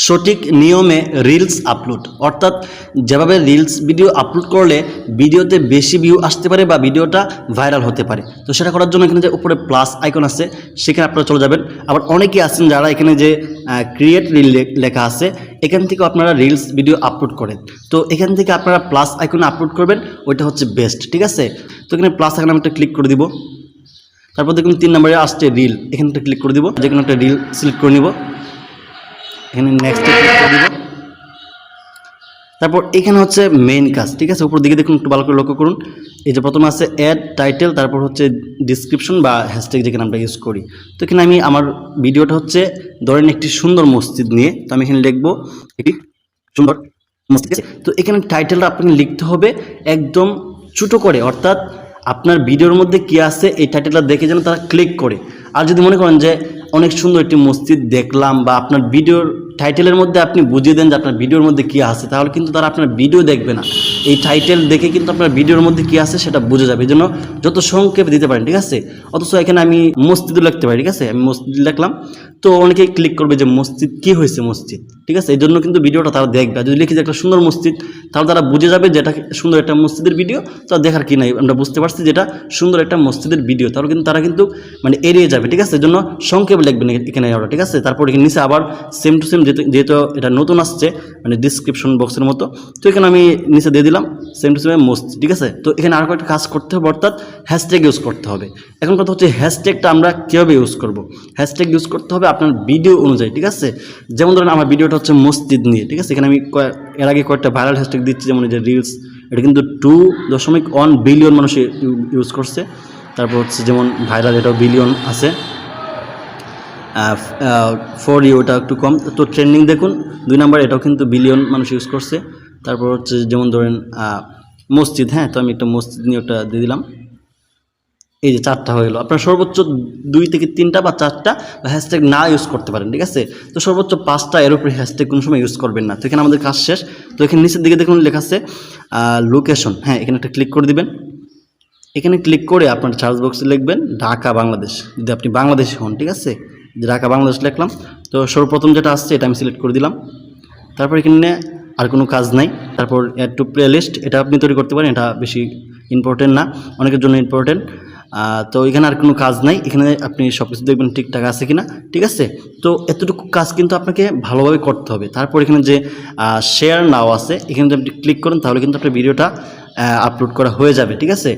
সঠিক নিয়মে reels upload, অর্থাৎ যেভাবে রিলস ভিডিও আপলোড করলে ভিডিওতে বেশি ভিউ আসতে পারে বা ভিডিওটা ভাইরাল হতে পারে। তো সেটা করার জন্য এখানে যে উপরে প্লাস আইকন আছে সেখানে আপনারা চলে যাবেন। আবার অনেকেই আছেন যারা এখানে যে ক্রিয়েট রিল লেখা আছে এখান থেকে আপনারা রিলস ভিডিও আপলোড করেন। তো এখান থেকে আপনারা প্লাস আইকনে আপলোড করবেন, ওইটা হচ্ছে বেস্ট, ঠিক আছে। তো এখানে প্লাস আইকনে আমি একটা ক্লিক করে দিব। তারপর দেখুন 3 নম্বরে আসছে রিল, এখানটা ক্লিক করে দিব, যে কোনো একটা রিল সিলেক্ট করে নিব, এখানে নেক্সট ক্লিক করে দিব। তারপর এখানে হচ্ছে মেইন কাজ, ঠিক আছে। উপর দিকে দেখুন, একটু ভালো করে লক্ষ্য করুন। এই যে প্রথমে আছে অ্যাড টাইটেল, তারপর হচ্ছে ডিসক্রিপশন বা হ্যাশট্যাগ যেখানে আমরা ইউজ করি। তো এখানে আমি আমার ভিডিওটা হচ্ছে ধরেন একটি সুন্দর মসজিদ নিয়ে, তো আমি এখানে লিখবো একটি সুন্দর মসজিদ। তো এখানে টাইটেলটা আপনাকে লিখতে হবে একদম ছোটো করে, অর্থাৎ আপনার ভিডিওর মধ্যে কী আছে এই টাইটেলটা দেখে যেন তারা ক্লিক করে। আর যদি মনে করেন যে অনেক সুন্দর একটি মসজিদ দেখলাম বা আপনার ভিডিওর টাইটেলের মধ্যে আপনি বুঝিয়ে দেন যে আপনার ভিডিওর মধ্যে কী আছে, তাহলে কিন্তু তারা আপনার ভিডিও দেখবে না। এই টাইটেল দেখে কিন্তু আপনার ভিডিওর মধ্যে কী আছে সেটা বুঝে যাবে, এই জন্য যত সংক্ষেপে দিতে পারেন, ঠিক আছে। অথচ এখানে আমি মসজিদও লিখতে পারি, ঠিক আছে। আমি মসজিদ লিখলাম, তো অনেকেই ক্লিক করবে যে মসজিদ কী হয়েছে মসজিদ, ঠিক আছে। এই জন্য কিন্তু ভিডিওটা তারা দেখবে। যদি লিখি যে একটা সুন্দর মসজিদ, তাহলে তারা বুঝে যাবে যে এটা সুন্দর একটা মসজিদের ভিডিও, তো দেখার কি নাই, আমরা বুঝতে পারছি যেটা সুন্দর একটা মসজিদের ভিডিও, তাহলে কিন্তু তারা কিন্তু মানে এড়িয়ে যাবে, ঠিক আছে। এই জন্য সংক্ষেপে লিখবেন এখানে ওরা, ঠিক আছে। তারপর এখানে নিচে আবার সেম টু সেম, যেহেতু এটা নতুন আসছে মানে ডিসক্রিপশন বক্সের মতো, তো এখানে আমি নিচে দিয়ে দিলাম সেম টু সেম মসজিদ, ঠিক আছে। তো এখানে আরও একটা কাজ করতে হবে, অর্থাৎ হ্যাশট্যাগ ইউজ করতে হবে। এখন কথা হচ্ছে হ্যাশট্যাগটা আমরা কীভাবে ইউজ করব। হ্যাশট্যাগ ইউজ করতে হবে আপনার ভিডিও অনুযায়ী, ঠিক আছে। যেমন ধরেন আমার ভিডিওটা হচ্ছে মসজিদ নিয়ে, ঠিক আছে। এখানে আমি এর আগে কয়েকটা ভাইরাল হ্যাশট্যাগ দিচ্ছি, যেমন এই যে রিলস, এটা কিন্তু 2.1 বিলিয়ন মানুষ ইউজ করছে। তারপর হচ্ছে যেমন ভাইরাল, এটাও বিলিয়ন আছে। ফর ইউ ওটা একটু কম। তো ট্রেন্ডিং দেখুন 2 নাম্বার, এটাও কিন্তু বিলিয়ন মানুষ ইউজ করছে। তারপর হচ্ছে যেমন ধরেন মসজিদ, হ্যাঁ, তো আমি একটা মসজিদ নিয়ে ওটা দিয়ে দিলাম। এই যে 4টা হয়ে গেলো। আপনার সর্বোচ্চ 2 থেকে 3টা বা 4টা হ্যাশট্যাগ না ইউজ করতে পারেন, ঠিক আছে। তো সর্বোচ্চ 5টা, এর উপরে হ্যাশট্যাগ কোনো সময় ইউজ করবেন না। তো এখানে আমাদের কাজ শেষ। তো এখানে নিচের দিকে দেখুন লেখা আছে লোকেশন, হ্যাঁ, এখানে একটা ক্লিক করে দিবেন। এখানে ক্লিক করে আপনার সার্চ বক্সে লিখবেন ঢাকা বাংলাদেশ, যদি আপনি বাংলাদেশি হন, ঠিক আছে। ঢাকা বাংলাদেশ লিখলাম। তো সর্বপ্রথম যেটা আসছে এটা আমি সিলেক্ট করে দিলাম। তারপর এখানে আর কোনো কাজ নাই। তারপর অ্যাড টু প্লে লিস্ট, এটা আপনি তৈরি করতে পারেন, এটা বেশি ইম্পর্টেন্ট না, অনেকের জন্য ইম্পর্টেন্ট। তো এখানে আর কোনো কাজ নাই, এখানে আপনি সব কিছু দেখবেন ঠিকঠাক আছে কিনা, ঠিক আছে। তো এতটুকু কাজ কিন্তু আপনাকে ভালোভাবে করতে হবে। তারপর এখানে যে শেয়ার নাও আছে, এখানে যদি আপনি ক্লিক করেন তাহলে কিন্তু আপনার ভিডিওটা আপলোড করা হয়ে যাবে, ঠিক আছে।